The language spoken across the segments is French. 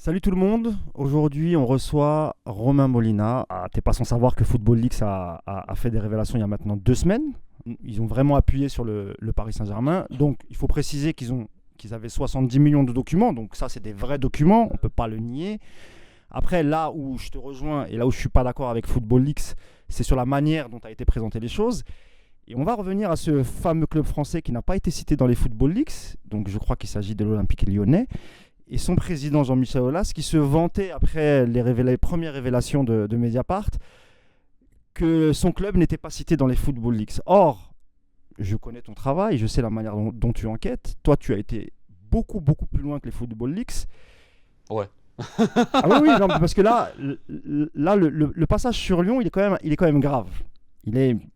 Salut tout le monde, aujourd'hui on reçoit Romain Molina. T'es pas sans savoir que Football Leaks a fait des révélations il y a maintenant 2 semaines. Ils ont vraiment appuyé sur le Paris Saint-Germain. Donc il faut préciser qu'ils avaient 70 millions de documents, donc ça c'est des vrais documents, on ne peut pas le nier. Après, là où je te rejoins et là où je ne suis pas d'accord avec Football Leaks, c'est sur la manière dont a été présentées les choses. Et on va revenir à ce fameux club français qui n'a pas été cité dans les Football Leaks, donc je crois qu'il s'agit de l'Olympique Lyonnais. Et son président Jean-Michel Aulas qui se vantait après les premières révélations de Mediapart que son club n'était pas cité dans les Football Leaks. Or, je connais ton travail, je sais la manière dont tu enquêtes. Toi, tu as été beaucoup plus loin que les Football Leaks. Ouais. Ah oui, oui, non, parce que là le passage sur Lyon, il est quand même grave.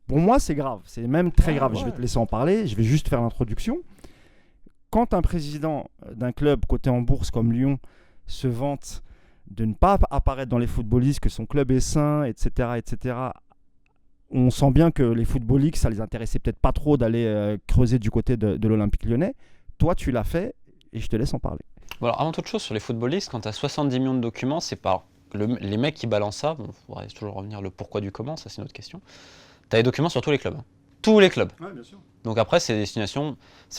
Pour moi, c'est grave. C'est même très grave. Je vais te laisser en parler. Je vais juste faire l'introduction. Quand un président d'un club coté en bourse comme Lyon se vante de ne pas apparaître dans les footballistes, que son club est sain, etc., on sent bien que les footballistes, ça les intéressait peut-être pas trop d'aller creuser du côté de l'Olympique Lyonnais. Toi, tu l'as fait et je te laisse en parler. Bon, alors, avant toute chose, sur les footballistes, quand tu as 70 millions de documents, c'est pas les mecs qui balancent ça. Bon, il faudrait toujours revenir le pourquoi du comment, ça c'est une autre question. Tu as des documents sur tous les clubs. Tous les clubs. Ouais, bien sûr. Donc après, c'est des destinations.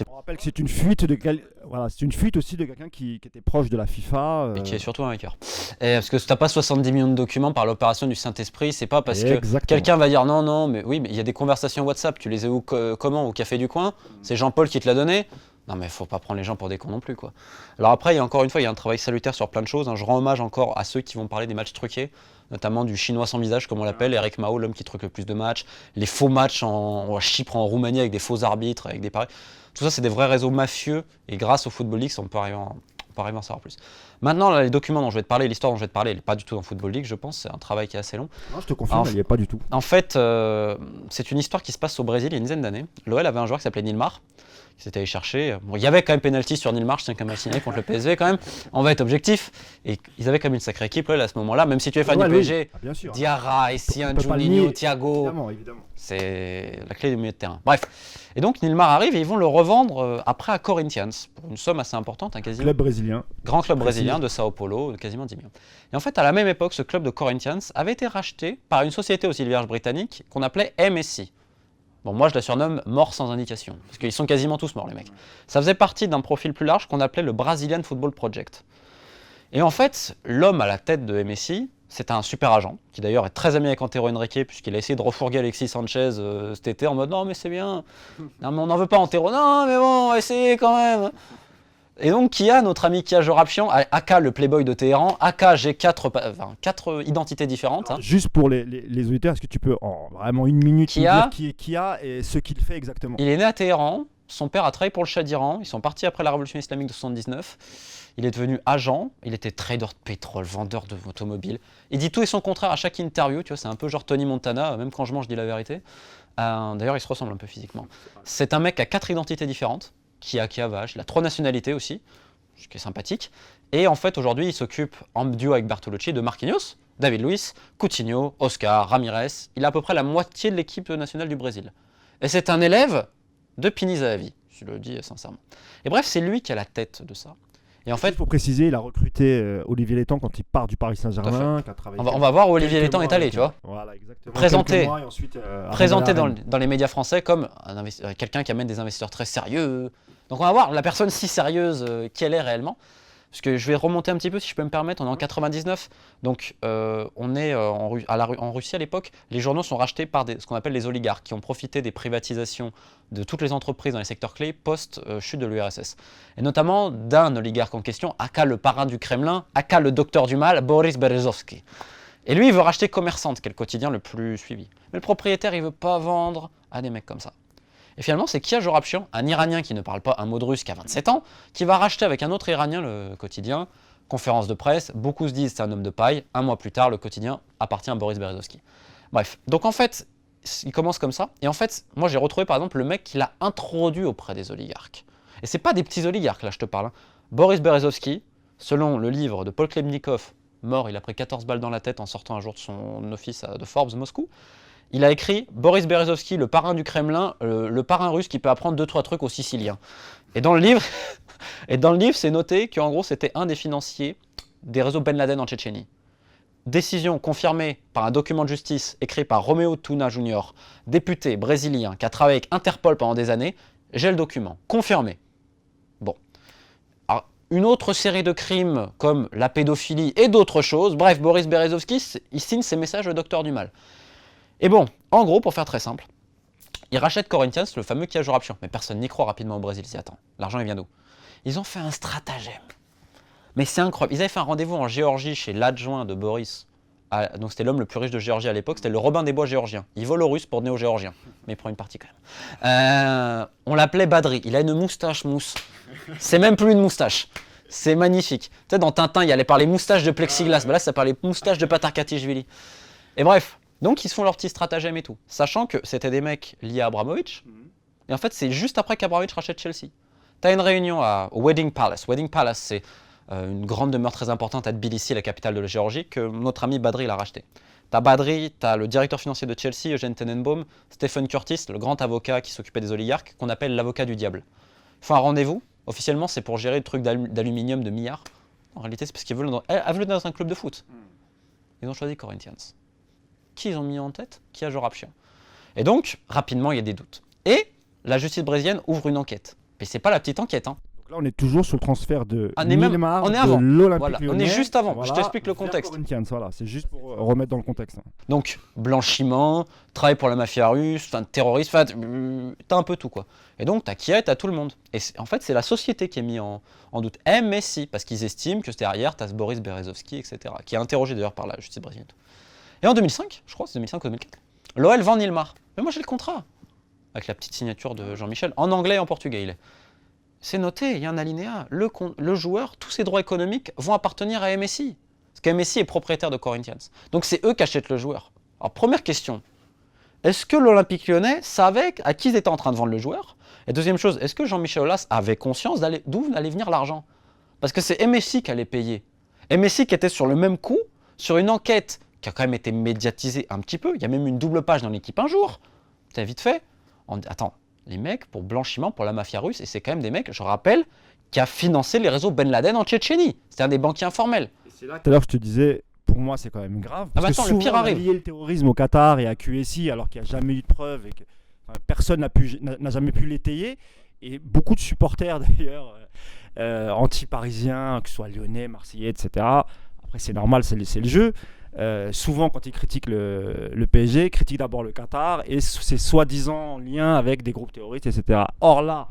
On rappelle que c'est une fuite c'est une fuite aussi de quelqu'un qui était proche de la FIFA. Et qui est surtout un hacker. Parce que si tu n'as pas 70 millions de documents par l'opération du Saint-Esprit, c'est pas parce que quelqu'un va dire non, mais oui, mais il y a des conversations WhatsApp, tu les as où, comment, au café du coin, c'est Jean-Paul qui te l'a donné. Non mais faut pas prendre les gens pour des cons non plus quoi. Alors après, encore une fois, il y a un travail salutaire sur plein de choses. Je rends hommage encore à ceux qui vont parler des matchs truqués, notamment du chinois sans visage comme on l'appelle, Eric Mao, l'homme qui truque le plus de matchs, les faux matchs en Chypre, en Roumanie avec des faux arbitres, avec des paris. Tout ça c'est des vrais réseaux mafieux et grâce au Football Leaks on peut arriver à en savoir plus. Maintenant là, les documents dont je vais te parler, l'histoire dont je vais te parler, elle n'est pas du tout dans Football Leaks je pense, c'est un travail qui est assez long. Non, je te confirme, elle n'y est pas du tout. En fait, c'est une histoire qui se passe au Brésil il y a une dizaine d'années. L'OL avait un joueur qui s'appelait Nilmar, qui s'était allé chercher. Bon, il y avait quand même pénalty sur Nilmar, je tiens qu'à m'assigner contre le PSV quand même. On va être objectif. Et ils avaient quand même une sacrée équipe là, à ce moment-là, même si tu es fan du PSG. Bien sûr. Diarra, Essien, Juninho, Thiago. Évidemment. C'est la clé du milieu de terrain. Bref. Et donc Nilmar arrive et ils vont le revendre après à Corinthians pour une somme assez importante, quasiment. Club brésilien. Grand club brésilien de Sao Paulo, de quasiment 10 millions. Et en fait, à la même époque, ce club de Corinthians avait été racheté par une société aussi vierge britannique qu'on appelait MSI. Bon, moi je la surnomme mort sans indication, parce qu'ils sont quasiment tous morts les mecs. Ça faisait partie d'un profil plus large qu'on appelait le Brazilian Football Project. Et en fait, l'homme à la tête de MSI, c'était un super agent, qui d'ailleurs est très ami avec Antero Henrique, puisqu'il a essayé de refourguer Alexis Sanchez cet été en mode non mais c'est bien, non mais on n'en veut pas Antero, non mais bon, on va essayer quand même. Et donc Kia, notre ami Kia Jorapian, aka le playboy de Téhéran, aka j'ai 4 identités différentes. Alors, juste pour les auditeurs, est-ce que tu peux en vraiment une minute Kia, nous dire qui est Kia et ce qu'il fait exactement? Il est né à Téhéran, son père a travaillé pour le Shah d'Iran, ils sont partis après la révolution islamique de 79. Il est devenu agent, il était trader de pétrole, vendeur d'automobiles. Il dit tout et son contraire à chaque interview, tu vois, c'est un peu genre Tony Montana, même quand je mange, je dis la vérité. D'ailleurs, il se ressemble un peu physiquement. C'est un mec qui a 4 identités différentes. Qui a vache, il a 3 nationalités aussi, ce qui est sympathique. Et en fait, aujourd'hui, il s'occupe en duo avec Bertolucci de Marquinhos, David Luiz, Coutinho, Oscar, Ramirez. Il a à peu près la moitié de l'équipe nationale du Brésil. Et c'est un élève de Pini Zahavi, je le dis sincèrement. Et bref, c'est lui qui a la tête de ça. Et en fait, il faut préciser, il a recruté Olivier Létang quand il part du Paris Saint-Germain. On va voir où Olivier Létang est allé, tu vois. Voilà, exactement. Présenté dans les médias français comme quelqu'un qui amène des investisseurs très sérieux. Donc on va voir la personne si sérieuse qu'elle est réellement. Parce que je vais remonter un petit peu, si je peux me permettre, on est en 99. Donc on est en Russie à l'époque. Les journaux sont rachetés par ce qu'on appelle les oligarques, qui ont profité des privatisations de toutes les entreprises dans les secteurs clés post-chute de l'URSS. Et notamment d'un oligarque en question, aka le parrain du Kremlin, aka le docteur du mal, Boris Berezovsky. Et lui, il veut racheter Commerçante, qui est le quotidien le plus suivi. Mais le propriétaire, il ne veut pas vendre à des mecs comme ça. Et finalement, c'est Kia Jorapian, un Iranien qui ne parle pas un mot de russe, qui a 27 ans, qui va racheter avec un autre Iranien le quotidien. Conférence de presse, beaucoup se disent c'est un homme de paille. Un mois plus tard, le quotidien appartient à Boris Berezovsky. Bref, donc en fait, il commence comme ça. Et en fait, moi j'ai retrouvé par exemple le mec qui l'a introduit auprès des oligarques. Et c'est pas des petits oligarques, là je te parle. Boris Berezovsky, selon le livre de Paul Klebnikov, mort, il a pris 14 balles dans la tête en sortant un jour de son office de Forbes Moscou. Il a écrit Boris Berezovsky, le parrain du Kremlin, le parrain russe qui peut apprendre 2-3 trucs aux Siciliens. Et dans le livre, c'est noté qu'en gros c'était un des financiers des réseaux Ben Laden en Tchétchénie. Décision confirmée par un document de justice écrit par Romeo Tuna Jr., député brésilien qui a travaillé avec Interpol pendant des années. J'ai le document, confirmé. Bon. Alors, une autre série de crimes comme la pédophilie et d'autres choses. Bref, Boris Berezovsky, il signe ses messages au docteur du mal. Et bon, en gros, pour faire très simple, il rachète Corinthians, le fameux qui a joué Rapture. Mais personne n'y croit rapidement au Brésil. Ils attend. L'argent, il vient d'où? Ils ont fait un stratagème. Mais c'est incroyable. Ils avaient fait un rendez-vous en Géorgie chez l'adjoint de Boris. Donc c'était l'homme le plus riche de Géorgie à l'époque. C'était le Robin des Bois géorgien. Il vole aux Russes pour néo-géorgien. Mais il prend une partie quand même. On l'appelait Badri. Il a une moustache mousse. C'est même plus une moustache. C'est magnifique. Tu sais, dans Tintin, il allait parler moustache de plexiglas. Ben là, ça parlait moustache de Patarkatichvili. Et bref. Donc ils se font leur petit stratagème et tout. Sachant que c'était des mecs liés à Abramovich. Et en fait, c'est juste après qu'Abramovich rachète Chelsea. Tu as une réunion au Wedding Palace. Wedding Palace, c'est une grande demeure très importante à Tbilissi, la capitale de la Géorgie, que notre ami Badri l'a racheté. Tu as Badri, tu as le directeur financier de Chelsea, Eugène Tenenbaum, Stephen Curtis, le grand avocat qui s'occupait des oligarques, qu'on appelle l'avocat du diable. Ils font un rendez-vous. Officiellement, c'est pour gérer le truc d'aluminium de milliards. En réalité, c'est parce qu'ils veulent dans un club de foot. Ils ont choisi Corinthians. Qui ils ont mis en tête? Qui a joué Rapture. Et donc, rapidement, il y a des doutes. Et la justice brésilienne ouvre une enquête. Mais c'est pas la petite enquête. Hein. Donc là, on est toujours sur le transfert de on est Nilmar, avant. de l'Olympique Voilà. Lyonnais. On est juste avant. Voilà, je t'explique le contexte. Voilà, c'est juste pour remettre dans le contexte. Donc, blanchiment, travail pour la mafia russe, terroriste, t'as un peu tout quoi. Et donc, t'as Kia et t'as tout le monde. Et en fait, c'est la société qui est mise en doute. Mais si, parce qu'ils estiment que derrière, t'as ce Boris Berezovsky, etc., qui est interrogé d'ailleurs par la justice brésilienne. Et en 2005, je crois, c'est 2005 ou 2004, l'OL vend Nilmar. Mais moi, j'ai le contrat. Avec la petite signature de Jean-Michel, en anglais et en portugais. Il est. C'est noté, il y a un alinéa. Le joueur, tous ses droits économiques vont appartenir à MSI. Parce que MSI est propriétaire de Corinthians. Donc c'est eux qui achètent le joueur. Alors première question, est-ce que l'Olympique Lyonnais savait à qui ils étaient en train de vendre le joueur? Et deuxième chose, est-ce que Jean-Michel Aulas avait conscience d'où allait venir l'argent? Parce que c'est MSI qui allait payer. MSI qui était sur le même coup, sur une enquête qui a quand même été médiatisée un petit peu. Il y a même une double page dans l'équipe un jour. C'est vite fait. Attends, les mecs pour blanchiment, pour la mafia russe, et c'est quand même des mecs, je rappelle, qui a financé les réseaux Ben Laden en Tchétchénie. C'est un des banquiers informels. C'est là tout à l'heure je te disais, pour moi c'est quand même grave. Parce que attends, souvent, le pire arrive. On a lié le terrorisme au Qatar et à QSI alors qu'il n'y a jamais eu de preuves et que personne n'a jamais pu l'étayer. Et beaucoup de supporters d'ailleurs, anti-parisiens, que ce soit lyonnais, marseillais, etc. Après c'est normal, c'est le jeu. Souvent quand ils critiquent le PSG, ils critiquent d'abord le Qatar et c'est soi-disant en lien avec des groupes terroristes, etc. Or là,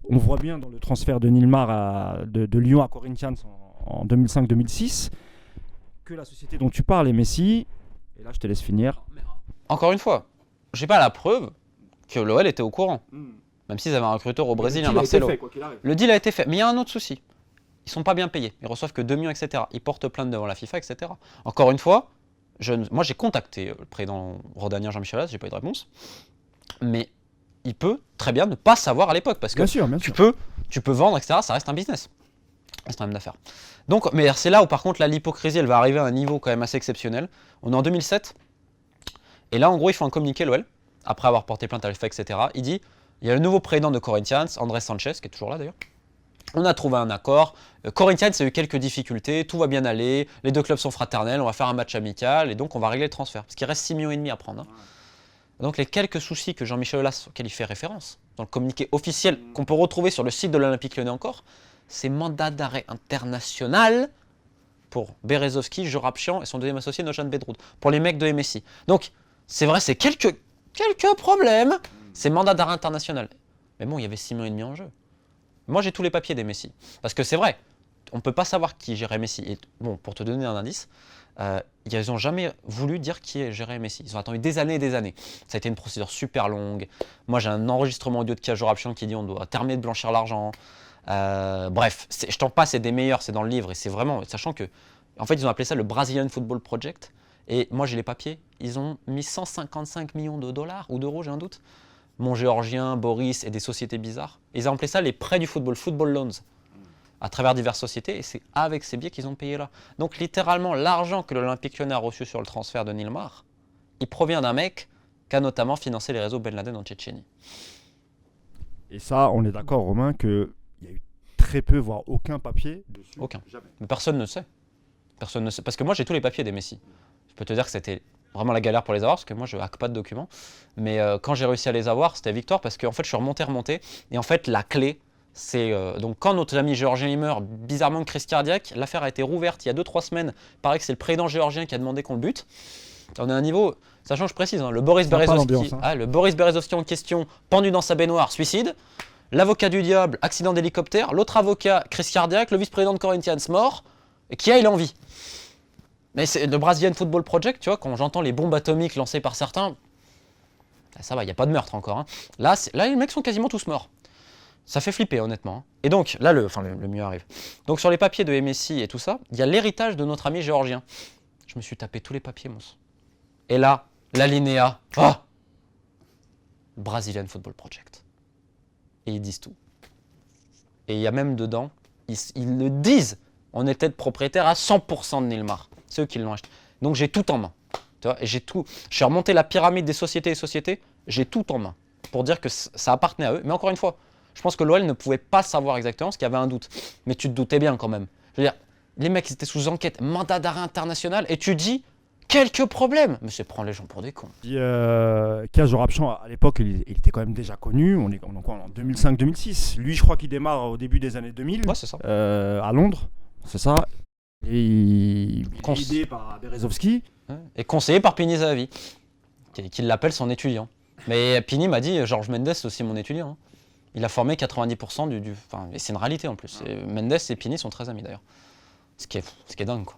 on voit bien dans le transfert de Nilmar de Lyon à Corinthians en 2005-2006 que la société dont tu parles est Messi, et là je te laisse finir. Encore une fois, j'ai pas la preuve que l'OL était au courant, même s'ils avaient un recruteur au Brésil, un Marcelo. Le deal a été fait, mais il y a un autre souci. Ils sont pas bien payés, ils reçoivent que 2 millions, etc. Ils portent plainte devant la FIFA, etc. Encore une fois, moi j'ai contacté le président rhodanien Jean-Michel Aulas, j'ai pas eu de réponse, mais il peut très bien ne pas savoir à l'époque, parce que bien sûr. Tu peux vendre, etc. Ça reste un business, c'est un même d'affaires. Donc, mais c'est là où par contre l'hypocrisie, elle va arriver à un niveau quand même assez exceptionnel. On est en 2007, et là en gros il faut un communiqué l'OL, après avoir porté plainte à la FIFA, etc. Il dit, il y a le nouveau président de Corinthians, Andrés Sanchez, qui est toujours là d'ailleurs. On a trouvé un accord. Corinthians a eu quelques difficultés, tout va bien aller, les deux clubs sont fraternels, on va faire un match amical et donc on va régler le transfert. Parce qu'il reste 6,5 millions à prendre. Hein. Donc les quelques soucis que Jean-Michel Aulas, auxquels il fait référence, dans le communiqué officiel qu'on peut retrouver sur le site de l'Olympique Lyonnais encore, c'est mandat d'arrêt international pour Berezovsky, Jorapchian et son deuxième associé Nojan Bedroud, pour les mecs de MSI. Donc c'est vrai, c'est quelques problèmes, c'est mandat d'arrêt international. Mais bon, il y avait 6,5 millions en jeu. Moi, j'ai tous les papiers des Messi. Parce que c'est vrai, on ne peut pas savoir qui gérait Messi. Et bon, pour te donner un indice, ils n'ont jamais voulu dire qui gérait Messi. Ils ont attendu des années et des années. Ça a été une procédure super longue. Moi, j'ai un enregistrement audio de Kia Jorapchian qui dit on doit terminer de blanchir l'argent. Bref, je t'en passe, c'est des meilleurs, c'est dans le livre. Et c'est vraiment, sachant que, en fait, ils ont appelé ça le Brazilian Football Project. Et moi, j'ai les papiers. Ils ont mis 155 millions de dollars ou d'euros, j'ai un doute. Mon Géorgien, Boris et des sociétés bizarres. Ils ont appelé ça les prêts du football, football loans, à travers diverses sociétés, et c'est avec ces biais qu'ils ont payé là. Donc littéralement, l'argent que l'Olympique Lyonnais a reçu sur le transfert de Nilmar, il provient d'un mec qui a notamment financé les réseaux Ben Laden en Tchétchénie. Et ça, on est d'accord, Romain, qu'il y a eu très peu, voire aucun papier dessus. Aucun. Jamais. Mais personne ne sait. Personne ne sait. Parce que moi, j'ai tous les papiers des Messi. Je peux te dire que c'était vraiment la galère pour les avoir, parce que moi, je hack pas de documents. Mais quand j'ai réussi à les avoir, c'était victoire, parce qu'en fait, je suis remonté. Et en fait, la clé, c'est donc quand notre ami géorgien il meurt, bizarrement de crise cardiaque, l'affaire a été rouverte il y a 2-3 semaines. Il paraît que c'est le président géorgien qui a demandé qu'on le bute. On a un niveau, sachant je précise, hein, le Boris Berezovski en question, pendu dans sa baignoire, suicide. L'avocat du diable, accident d'hélicoptère. L'autre avocat, crise cardiaque. Le vice-président de Corinthians, mort. Et qui a, il a envie. Mais c'est le Brazilian Football Project, tu vois, quand j'entends les bombes atomiques lancées par certains, ça va, il n'y a pas de meurtre encore. Hein. Là, les mecs sont quasiment tous morts. Ça fait flipper, honnêtement. Hein. Et donc, là, le mieux arrive. Donc, sur les papiers de MSI et tout ça, il y a l'héritage de notre ami géorgien. Je me suis tapé tous les papiers, monstre. Et là, l'alinéa, Brazilian Football Project. Et ils disent tout. Et il y a même dedans, ils le disent, on était propriétaire à 100% de Nilmar. C'est eux qui l'ont acheté. Donc j'ai tout en main. Tu vois, et j'ai tout. Je suis remonté la pyramide des sociétés et sociétés, j'ai tout en main. Pour dire que ça appartenait à eux. Mais encore une fois, je pense que l'OL ne pouvait pas savoir exactement parce qu'il y avait un doute. Mais tu te doutais bien quand même. Je veux dire, les mecs ils étaient sous enquête, mandat d'arrêt international, et tu dis quelques problèmes. Mais c'est prendre les gens pour des cons. Kaz Rapchan, à l'époque, il était quand même déjà connu. On est en 2005-2006. Lui, je crois qu'il démarre au début des années 2000. Ouais, c'est ça. À Londres, c'est ça. Et il est aidé par Berezovski. Et conseillé par Pini Zahavi, qui l'appelle son étudiant. Mais Pini m'a dit, Georges Mendes, c'est aussi mon étudiant. Hein. Il a formé 90% du... Enfin, et c'est une réalité en plus. Et Mendes et Pini sont très amis d'ailleurs. Ce qui est dingue, quoi.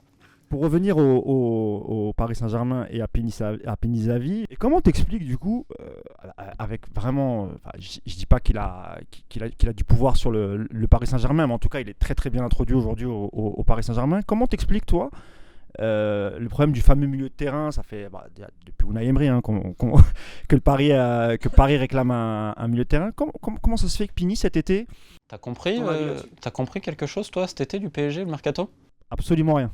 Pour revenir au Paris Saint-Germain et à Pini Zahavi, et comment t'expliques du coup, avec vraiment, je dis pas qu'il a du pouvoir sur le Paris Saint-Germain, mais en tout cas il est très très bien introduit aujourd'hui au Paris Saint-Germain. Comment t'expliques toi le problème du fameux milieu de terrain? Ça fait depuis Unai Emery que Paris réclame un milieu de terrain. Comment ça se fait que Pini cet été? T'as compris quelque chose toi cet été du PSG, le mercato? Absolument rien.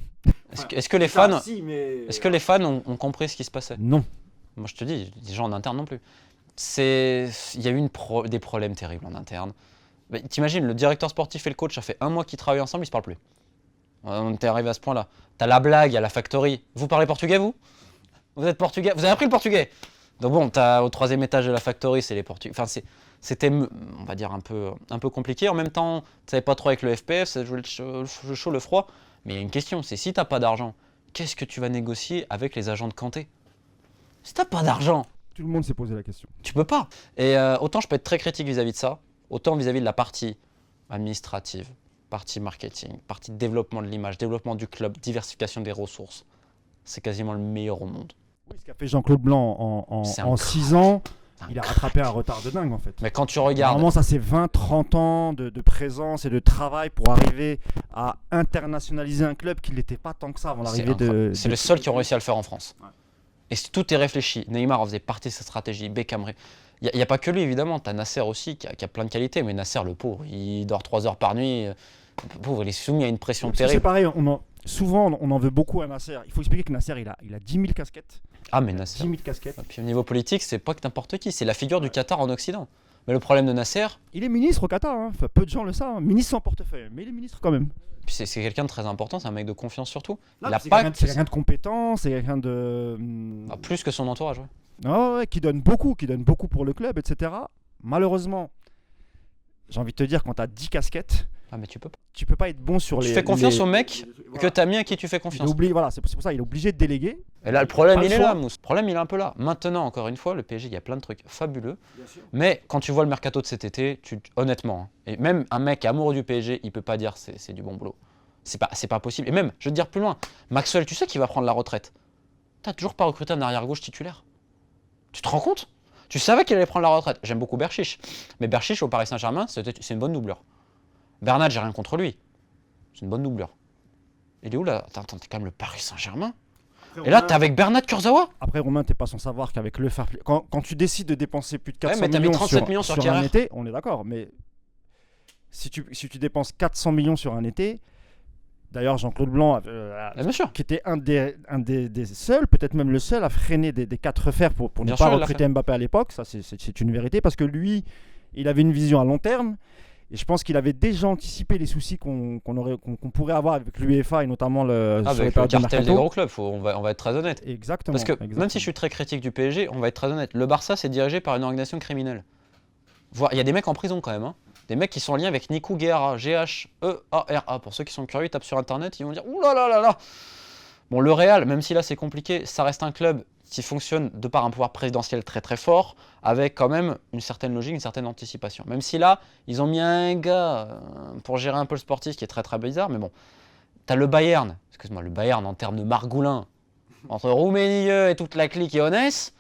Est-ce que les fans ont compris ce qui se passait? Non. Moi je te dis, les gens en interne non plus. Il y a eu des problèmes terribles en interne. T'imagines, le directeur sportif et le coach, ça fait 1 mois qu'ils travaillent ensemble, ils se parlent plus. On était arrivé à ce point-là. T'as la blague à la factory. Vous parlez portugais, vous? Vous êtes portugais? Vous avez appris le portugais? Donc bon, au 3e étage de la factory, c'est les portugais. Enfin, c'était, on va dire, un peu compliqué. En même temps, tu savais pas trop avec le FPF, ça jouait le chaud, le froid. Mais il y a une question, c'est si t'as pas d'argent, qu'est-ce que tu vas négocier avec les agents de Kanté? Si t'as pas d'argent, tout le monde s'est posé la question. Tu peux pas. Et autant je peux être très critique vis-à-vis de ça, autant vis-à-vis de la partie administrative, partie marketing, partie développement de l'image, développement du club, diversification des ressources. C'est quasiment le meilleur au monde. Oui, ce qu'a fait Jean-Claude Blanc en 6 ans, il a rattrapé un retard de dingue en fait. Mais quand tu regardes... Normalement, ça c'est 20-30 ans de présence et de travail pour arriver à internationaliser un club qui n'était pas tant que ça avant l'arrivée de... C'est le seul qui a réussi à le faire en France. Ouais. Et tout est réfléchi. Neymar en faisait partie de sa stratégie, Beckham... Il n'y a pas que lui évidemment, tu as Nasser aussi qui a plein de qualités, mais Nasser le pauvre, il dort 3 heures par nuit, le pauvre il est soumis à une pression terrible. C'est pareil, souvent on en veut beaucoup à Nasser. Il faut expliquer que Nasser il a 10 000 casquettes. Ah mais Nasser. 10 000 casquettes. Et puis au niveau politique, c'est pas que n'importe qui, c'est la figure du Qatar en Occident. Mais le problème de Nasser... Il est ministre au Qatar, hein. Enfin, peu de gens le savent, hein. Ministre sans portefeuille, mais il est ministre quand même. Puis c'est quelqu'un de très important, c'est un mec de confiance surtout. C'est quelqu'un de compétent, c'est quelqu'un de... plus que son entourage, ouais. Oh, ouais, qui donne beaucoup pour le club, etc. Malheureusement, j'ai envie de te dire, quand tu as 10 casquettes... Ah mais tu peux pas être bon sur les... Tu fais confiance au mec que tu as mis à qui tu fais confiance. Voilà, c'est pour ça qu'il est obligé de déléguer. Et là, le problème, il est là, Mousse. Le problème, il est un peu là. Maintenant, encore une fois, le PSG, il y a plein de trucs fabuleux. Mais quand tu vois le mercato de cet été, honnêtement, et même un mec amoureux du PSG, il peut pas dire c'est du bon boulot. C'est pas possible. Et même, je vais te dire plus loin, Maxwell, tu sais qu'il va prendre la retraite. T'as toujours pas recruté un arrière-gauche titulaire. Tu te rends compte? Tu savais qu'il allait prendre la retraite. J'aime beaucoup Berchiche. Mais Berchiche, au Paris Saint-Germain, c'est une bonne doublure. Bernat, j'ai rien contre lui. C'est une bonne doublure. Il est où là? Attends, t'es quand même le Paris Saint-Germain. Et là, t'es avec Bernat Kurzawa. Après, Romain, t'es pas sans savoir qu'avec le fair play, quand tu décides de dépenser plus de 400 mais millions, 37 millions sur un été, on est d'accord. Mais si tu dépenses 400 millions sur un été, d'ailleurs, Jean-Claude Blanc, qui était un des seuls, peut-être même le seul, à freiner des 4 fers pour ne pas recruter Mbappé à l'époque, ça c'est une vérité, parce que lui, il avait une vision à long terme. Et je pense qu'il avait déjà anticipé les soucis qu'on pourrait avoir avec l'UEFA et notamment sur avec les le périodes de cartel des mercato. gros clubs, on va être très honnête. Exactement. Parce que exactement. même si je suis très critique du PSG, on va être très honnête. Le Barça, c'est dirigé par une organisation criminelle. Il y a des mecs en prison quand même. Hein. Des mecs qui sont liés avec Nico Guerra, G-H-E-A-R-A. Pour ceux qui sont curieux, ils tapent sur internet, ils vont dire ouh là là là là. Bon, le Real, même si là c'est compliqué, ça reste un club qui fonctionne de par un pouvoir présidentiel très très fort, avec quand même une certaine logique, une certaine anticipation. Même si là, ils ont mis un gars pour gérer un peu le sportif qui est très très bizarre, mais bon. T'as le Bayern, excuse-moi, le Bayern en termes de margoulin, entre Rummenigge et toute la clique et Honès,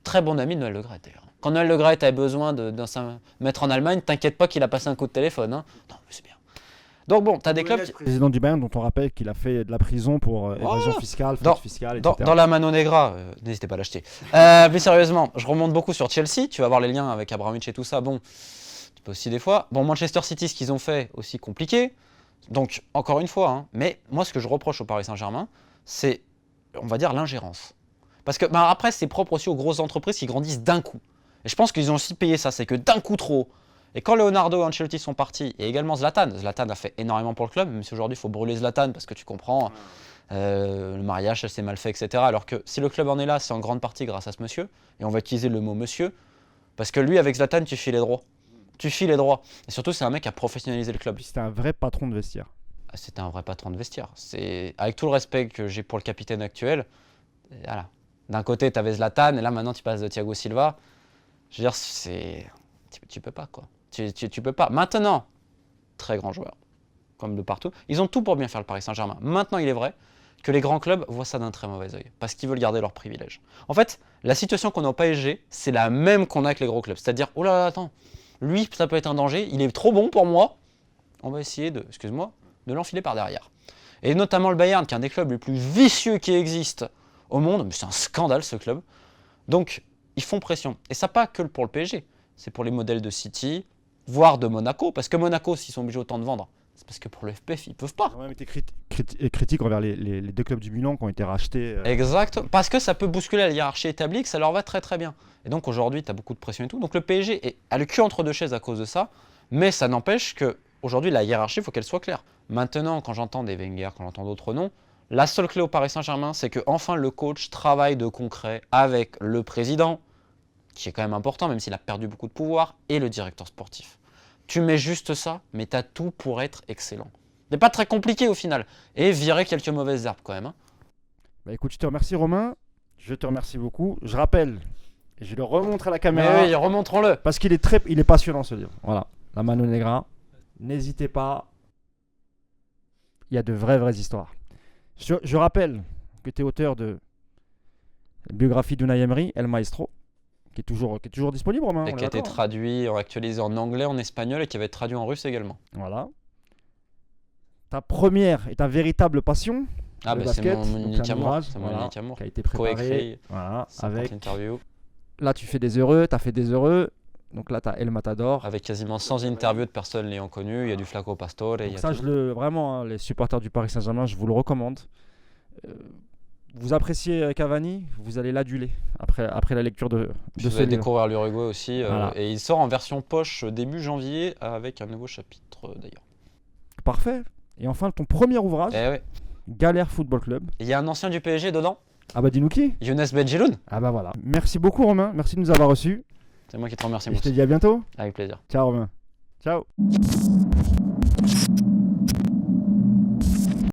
très bon ami de Noël Le Graët d'ailleurs. Quand Noël Le Graët avait besoin d'un mettre en Allemagne, t'inquiète pas qu'il a passé un coup de téléphone. Hein. Non, mais c'est bien. Donc bon, t'as des clubs... Président du Bayern dont on rappelle qu'il a fait de la prison pour évasion fiscale, fraude fiscale, etc. Dans la Mano Negra, n'hésitez pas à l'acheter. Mais sérieusement, je remonte beaucoup sur Chelsea, tu vas voir les liens avec Abramovich et tout ça, bon, tu peux aussi des fois. Bon, Manchester City, ce qu'ils ont fait, aussi compliqué. Donc, encore une fois, hein, mais moi, ce que je reproche au Paris Saint-Germain, c'est, on va dire, l'ingérence. Parce que, après, c'est propre aussi aux grosses entreprises qui grandissent d'un coup. Et je pense qu'ils ont aussi payé ça, c'est que d'un coup trop. Et quand Leonardo et Ancelotti sont partis, et également Zlatan a fait énormément pour le club, même si aujourd'hui il faut brûler Zlatan parce que tu comprends, le mariage s'est mal fait, etc. Alors que si le club en est là, c'est en grande partie grâce à ce monsieur, et on va utiliser le mot monsieur, parce que lui, avec Zlatan, tu files les droits. Tu files les droits. Et surtout, c'est un mec qui a professionnalisé le club. C'était un vrai patron de vestiaire. C'était un vrai patron de vestiaire. Avec tout le respect que j'ai pour le capitaine actuel, voilà. D'un côté, tu avais Zlatan, et là maintenant tu passes de Thiago Silva. Je veux dire, tu peux pas quoi. Tu peux pas. Maintenant, très grand joueur, comme de partout. Ils ont tout pour bien faire le Paris Saint-Germain. Maintenant, il est vrai que les grands clubs voient ça d'un très mauvais œil, parce qu'ils veulent garder leurs privilèges. En fait, la situation qu'on a au PSG, c'est la même qu'on a avec les gros clubs. C'est-à-dire, oh là là, attends, lui, ça peut être un danger, il est trop bon pour moi. On va essayer de l'enfiler par derrière. Et notamment le Bayern, qui est un des clubs les plus vicieux qui existent au monde. Mais c'est un scandale, ce club. Donc, ils font pression. Et ça, pas que pour le PSG. C'est pour les modèles de City, voire de Monaco. Parce que Monaco, s'ils sont obligés autant de vendre, c'est parce que pour le FPF, ils peuvent pas. Ils ont même été critiques envers les deux clubs du Milan qui ont été rachetés. Exact. Parce que ça peut bousculer la hiérarchie établie, que ça leur va très très bien. Et donc aujourd'hui, tu as beaucoup de pression et tout. Donc le PSG a le cul entre deux chaises à cause de ça. Mais ça n'empêche que aujourd'hui, la hiérarchie, il faut qu'elle soit claire. Maintenant, quand j'entends des Wenger, quand j'entends d'autres noms, la seule clé au Paris Saint-Germain, c'est que enfin le coach travaille de concret avec le président, qui est quand même important, même s'il a perdu beaucoup de pouvoir, et le directeur sportif. Tu mets juste ça, mais tu as tout pour être excellent. C'est pas très compliqué au final. Et virer quelques mauvaises herbes quand même. Hein. Bah écoute, je te remercie Romain. Je te remercie beaucoup. Je rappelle, et je le remontre à la caméra. Mais oui, remontrons-le. Parce qu'il est passionnant ce livre. Voilà, La Mano Negra. N'hésitez pas. Il y a de vraies histoires. Je rappelle que tu es auteur de la biographie d'Unai Emery, El Maestro, qui est toujours disponible, Romain. Et qui a été traduit, actualisé en anglais, en espagnol et qui va être traduit en russe également. Voilà. Ta première et ta véritable passion, le basket, c'est mon unique amour. C'est mon unique amour. Qui a été préparé. Coécrit. Voilà. Avec interview. Là, tu fais des heureux, tu as fait des heureux. Donc là, tu as El Matador. Avec quasiment 100 interviews de personnes l'ayant connu. Il y a du Flaco Pastore. Donc ça, vraiment, hein, les supporters du Paris Saint-Germain, je vous le recommande. Vous appréciez Cavani, vous allez l'aduler après la lecture de ce livre. Vous allez découvrir l'Uruguay aussi. Voilà. Et il sort en version poche début janvier avec un nouveau chapitre d'ailleurs. Parfait. Et enfin, ton premier ouvrage, Galère Football Club. Il y a un ancien du PSG dedans. Ah bah dis-nous qui? Younes Benjeloun. Ah bah voilà. Merci beaucoup Romain, merci de nous avoir reçus. C'est moi qui te remercie. Je te dis à bientôt. Avec plaisir. Ciao Romain. Ciao.